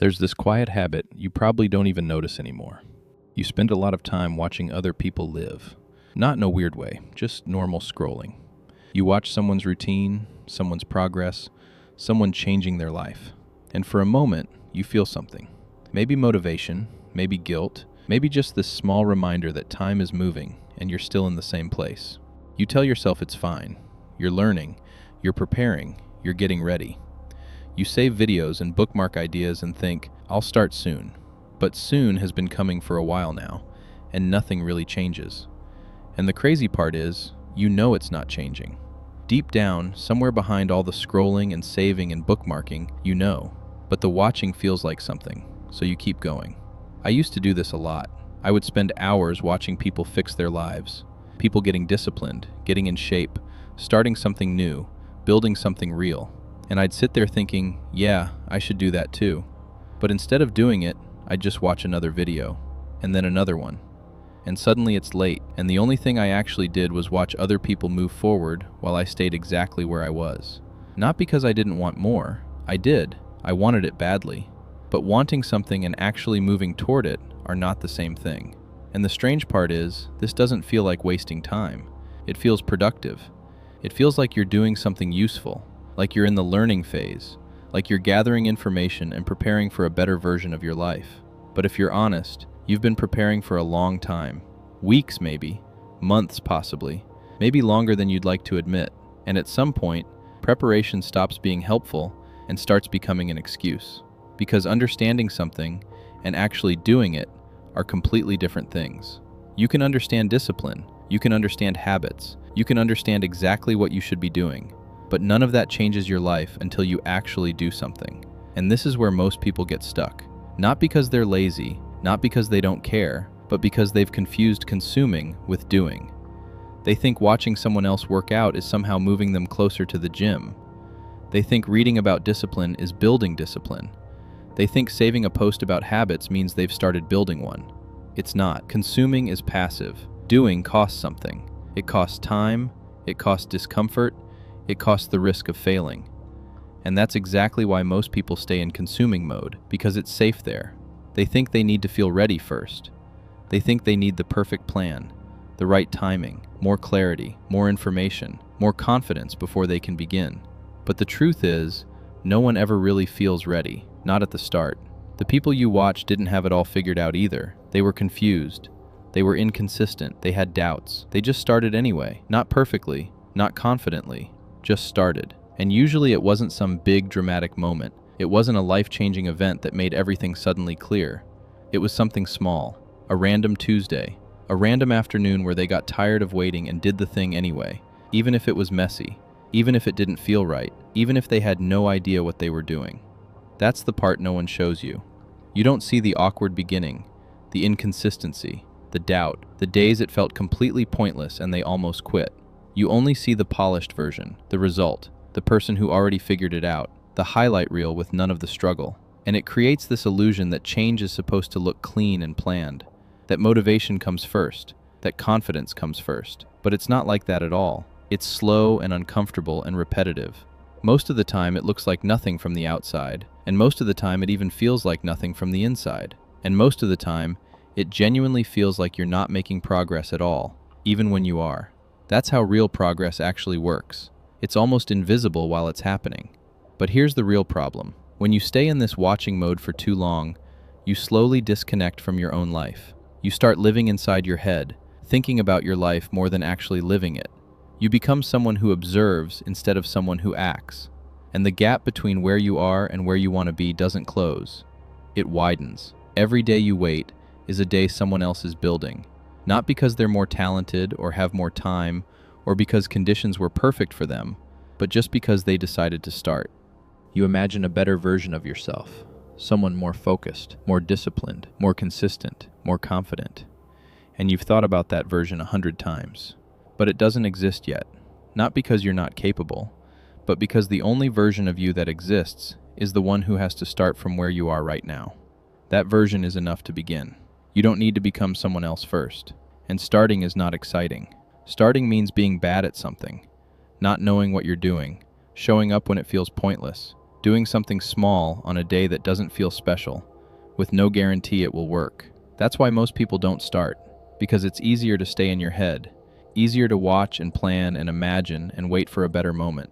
There's this quiet habit you probably don't even notice anymore. You spend a lot of time watching other people live. Not in a weird way, just normal scrolling. You watch someone's routine, someone's progress, someone changing their life. And for a moment, you feel something. Maybe motivation, maybe guilt, maybe just this small reminder that time is moving and you're still in the same place. You tell yourself it's fine. You're learning, you're preparing, you're getting ready. You save videos and bookmark ideas and think, I'll start soon. But soon has been coming for a while now, and nothing really changes. And the crazy part is, you know it's not changing. Deep down, somewhere behind all the scrolling and saving and bookmarking, you know. But the watching feels like something, so you keep going. I used to do this a lot. I would spend hours watching people fix their lives. People getting disciplined, getting in shape, starting something new, building something real. And I'd sit there thinking, yeah, I should do that too. But instead of doing it, I'd just watch another video, and then another one. And suddenly it's late, and the only thing I actually did was watch other people move forward while I stayed exactly where I was. Not because I didn't want more. I did. I wanted it badly. But wanting something and actually moving toward it are not the same thing. And the strange part is, this doesn't feel like wasting time. It feels productive. It feels like you're doing something useful. Like you're in the learning phase, like you're gathering information and preparing for a better version of your life. But if you're honest, you've been preparing for a long time. Weeks maybe, months possibly, maybe longer than you'd like to admit. And at some point, preparation stops being helpful and starts becoming an excuse. Because understanding something and actually doing it are completely different things. You can understand discipline, you can understand habits, you can understand exactly what you should be doing. But none of that changes your life until you actually do something. And this is where most people get stuck. Not because they're lazy, not because they don't care, but because they've confused consuming with doing. They think watching someone else work out is somehow moving them closer to the gym. They think reading about discipline is building discipline. They think saving a post about habits means they've started building one. It's not. Consuming is passive. Doing costs something. It costs time, it costs discomfort, it costs the risk of failing. And that's exactly why most people stay in consuming mode, because it's safe there. They think they need to feel ready first. They think they need the perfect plan, the right timing, more clarity, more information, more confidence before they can begin. But the truth is, no one ever really feels ready, not at the start. The people you watch didn't have it all figured out either. They were confused. They were inconsistent. They had doubts. They just started anyway, not perfectly, not confidently. Just started. And usually it wasn't some big dramatic moment. It wasn't a life-changing event that made everything suddenly clear. It was something small, a random Tuesday, a random afternoon where they got tired of waiting and did the thing anyway, even if it was messy, even if it didn't feel right, even if they had no idea what they were doing. That's the part no one shows you. You don't see the awkward beginning, the inconsistency, the doubt, the days it felt completely pointless and they almost quit. You only see the polished version, the result, the person who already figured it out, the highlight reel with none of the struggle. And it creates this illusion that change is supposed to look clean and planned, that motivation comes first, that confidence comes first. But it's not like that at all. It's slow and uncomfortable and repetitive. Most of the time it looks like nothing from the outside, and most of the time it even feels like nothing from the inside. And most of the time, it genuinely feels like you're not making progress at all, even when you are. That's how real progress actually works. It's almost invisible while it's happening. But here's the real problem. When you stay in this watching mode for too long, you slowly disconnect from your own life. You start living inside your head, thinking about your life more than actually living it. You become someone who observes instead of someone who acts. And the gap between where you are and where you want to be doesn't close. It widens. Every day you wait is a day someone else is building. Not because they're more talented or have more time or because conditions were perfect for them, but just because they decided to start. You imagine a better version of yourself, someone more focused, more disciplined, more consistent, more confident. And you've thought about that version 100 times. But it doesn't exist yet, not because you're not capable, but because the only version of you that exists is the one who has to start from where you are right now. That version is enough to begin. You don't need to become someone else first. And starting is not exciting. Starting means being bad at something, not knowing what you're doing, showing up when it feels pointless, Doing something small on a day that doesn't feel special, with no guarantee it will work. That's why most people don't start, because it's easier to stay in your head, easier to watch and plan and imagine and wait for a better moment.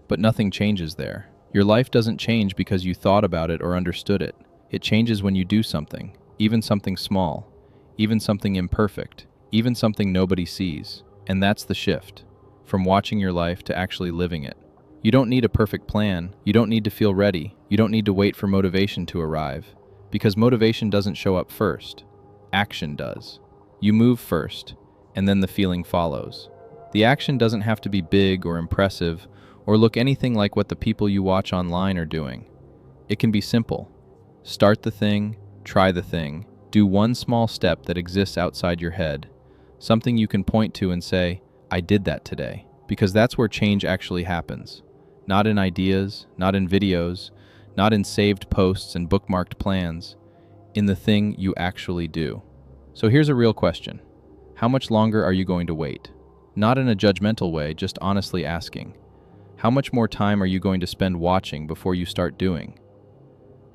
But nothing changes there. Your life doesn't change because you thought about it or understood it. It changes when you do something, even something small, even something imperfect, even something nobody sees. And that's the shift, from watching your life to actually living it. You don't need a perfect plan, you don't need to feel ready, you don't need to wait for motivation to arrive, because motivation doesn't show up first. Action does. You move first, and then the feeling follows. The action doesn't have to be big or impressive or look anything like what the people you watch online are doing. It can be simple. Start the thing, try the thing, do one small step that exists outside your head, something you can point to and say, I did that today, because that's where change actually happens. Not in ideas, not in videos, not in saved posts and bookmarked plans, in the thing you actually do. So here's a real question. How much longer are you going to wait? Not in a judgmental way, just honestly asking. How much more time are you going to spend watching before you start doing?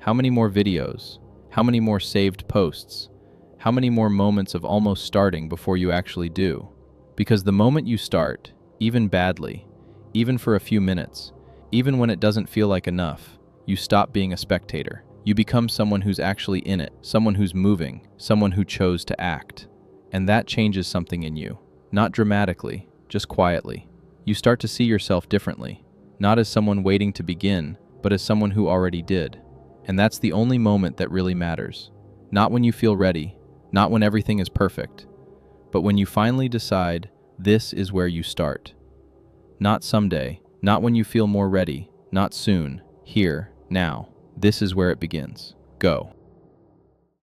How many more videos? How many more saved posts? How many more moments of almost starting before you actually do? Because the moment you start, even badly, even for a few minutes, even when it doesn't feel like enough, you stop being a spectator. You become someone who's actually in it, someone who's moving, someone who chose to act. And that changes something in you. Not dramatically, just quietly. You start to see yourself differently, not as someone waiting to begin, but as someone who already did. And that's the only moment that really matters. Not when you feel ready, not when everything is perfect, but when you finally decide this is where you start. Not someday, not when you feel more ready, not soon, here, now. This is where it begins. Go.